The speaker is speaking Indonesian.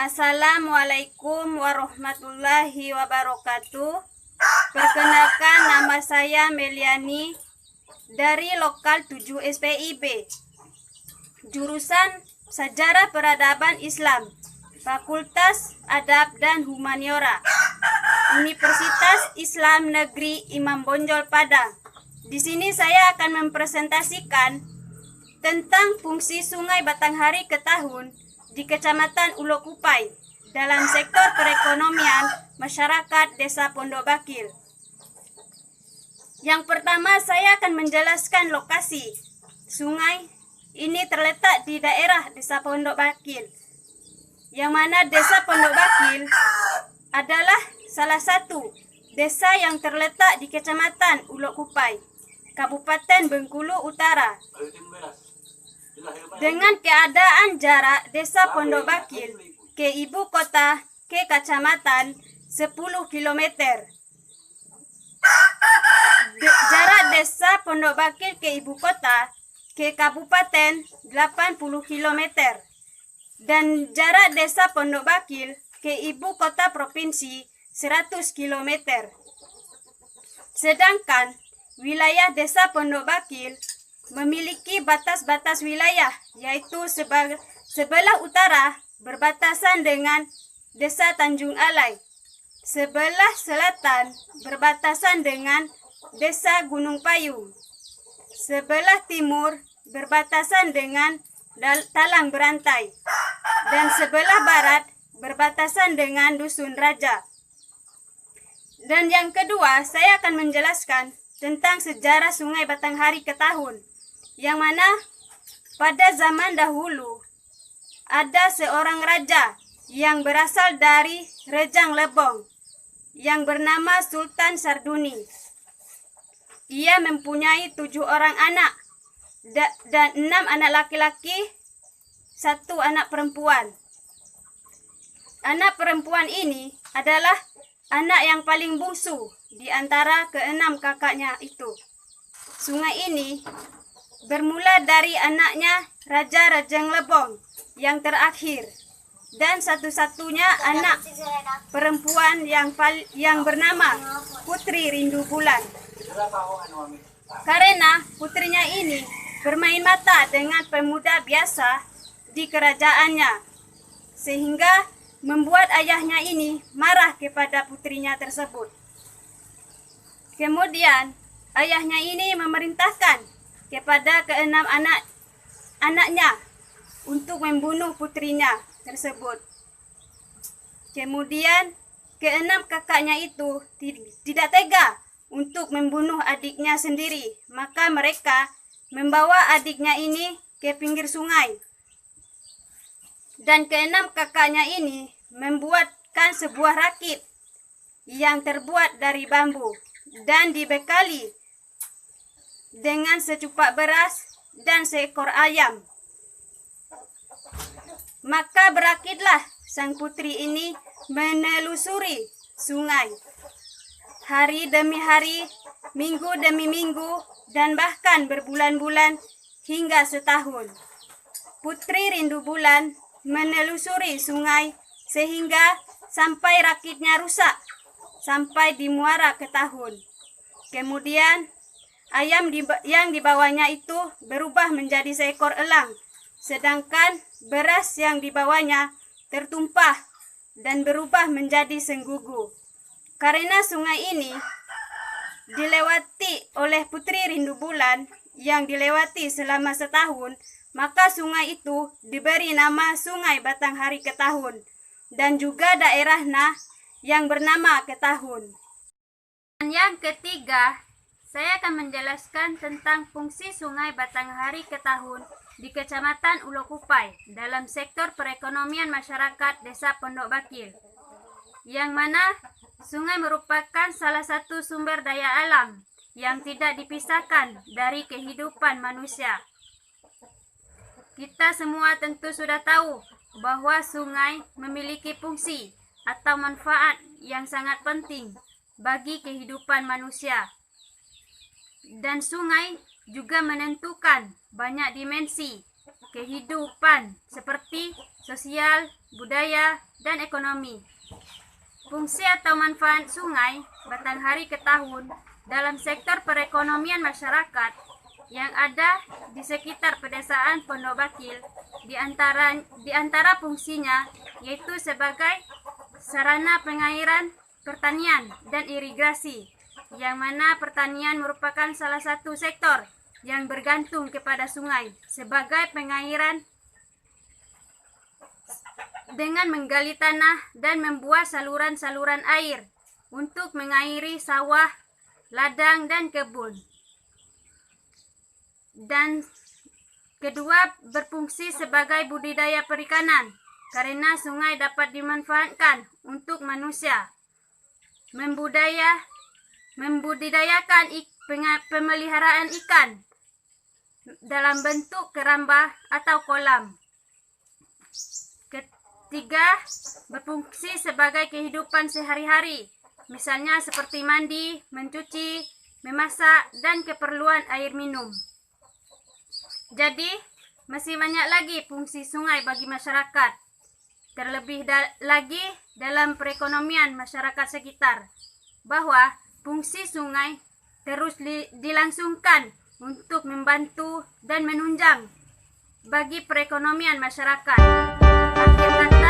Assalamualaikum warahmatullahi wabarakatuh. Perkenalkan, nama saya Meliani dari Lokal 7 SPIB, jurusan Sejarah Peradaban Islam, Fakultas Adab dan Humaniora, Universitas Islam Negeri Imam Bonjol Padang. Di sini saya akan mempresentasikan tentang fungsi Sungai Batanghari Ketahun di Kecamatan Ulo Kupai dalam sektor perekonomian masyarakat Desa Pondok Bakil. Yang pertama, saya akan menjelaskan lokasi. Sungai ini terletak di daerah Desa Pondok Bakil, yang mana Desa Pondok Bakil adalah salah satu desa yang terletak di Kecamatan Ulo Kupai, Kabupaten Bengkulu Utara. Dengan keadaan jarak Desa Pondok Bakil ke ibu kota ke kecamatan 10 km. Jarak Desa Pondok Bakil ke ibu kota ke kabupaten 80 km. Dan jarak Desa Pondok Bakil ke ibu kota provinsi 100 km. Sedangkan wilayah Desa Pondok Bakil memiliki batas-batas wilayah, yaitu sebelah utara berbatasan dengan Desa Tanjung Alai, sebelah selatan berbatasan dengan Desa Gunung Payung, sebelah timur berbatasan dengan Talang Berantai, dan sebelah barat berbatasan dengan Dusun Raja. Dan yang kedua, saya akan menjelaskan tentang sejarah Sungai Batanghari Ketahun, yang mana pada zaman dahulu ada seorang raja yang berasal dari Rejang Lebong yang bernama Sultan Sarduni. Ia mempunyai 7 orang anak dan 6 anak laki-laki, 1 anak perempuan. Anak perempuan ini adalah anak yang paling bungsu di antara ke-6 kakaknya itu. Sungai ini bermula dari anaknya Raja Rejang Lebong yang terakhir, dan satu-satunya anak perempuan yang bernama Putri Rindu Bulan. Karena putrinya ini bermain mata dengan pemuda biasa di kerajaannya, sehingga membuat ayahnya ini marah kepada putrinya tersebut. Kemudian ayahnya ini memerintahkan kepada ke-6 anaknya untuk membunuh putrinya tersebut. Kemudian ke-6 kakaknya itu tidak tega untuk membunuh adiknya sendiri, maka mereka membawa adiknya ini ke pinggir sungai. Dan ke-6 kakaknya ini membuatkan sebuah rakit yang terbuat dari bambu dan dibekali dengan secupak beras dan seekor ayam. Maka berakitlah sang putri ini menelusuri sungai hari demi hari, minggu demi minggu, dan bahkan berbulan-bulan hingga setahun. Putri Rindu Bulan menelusuri sungai sehingga sampai rakitnya rusak, sampai di Muara Ketahun. Kemudian ayam yang dibawanya itu berubah menjadi seekor elang, sedangkan beras yang dibawanya tertumpah dan berubah menjadi senggugu. Karena sungai ini dilewati oleh Putri Rindu Bulan yang dilewati selama setahun, maka sungai itu diberi nama Sungai Batanghari Ketahun, dan juga daerahnya yang bernama Ketahun. Dan yang ketiga, saya akan menjelaskan tentang fungsi Sungai Batanghari Ketahun di Kecamatan Ulo Kupai dalam sektor perekonomian masyarakat Desa Pondok Bakil, yang mana sungai merupakan salah satu sumber daya alam yang tidak dipisahkan dari kehidupan manusia. Kita semua tentu sudah tahu bahwa sungai memiliki fungsi atau manfaat yang sangat penting bagi kehidupan manusia. Dan sungai juga menentukan banyak dimensi kehidupan seperti sosial, budaya, dan ekonomi. Fungsi atau manfaat sungai batang hari ke tahun dalam sektor perekonomian masyarakat yang ada di sekitar pedesaan Pondok Bakil di antara fungsinya yaitu sebagai sarana pengairan pertanian dan irigasi, yang mana pertanian merupakan salah satu sektor yang bergantung kepada sungai sebagai pengairan dengan menggali tanah dan membuat saluran-saluran air untuk mengairi sawah, ladang, dan kebun. Dan kedua, berfungsi sebagai budidaya perikanan karena sungai dapat dimanfaatkan untuk manusia membudidayakan pemeliharaan ikan dalam bentuk keramba atau kolam. Ketiga, berfungsi sebagai kehidupan sehari-hari, misalnya seperti mandi, mencuci, memasak, dan keperluan air minum. Jadi, masih banyak lagi fungsi sungai bagi masyarakat, terlebih lagi dalam perekonomian masyarakat sekitar, bahwa fungsi sungai terus dilangsungkan untuk membantu dan menunjang bagi perekonomian masyarakat. Akhir kata,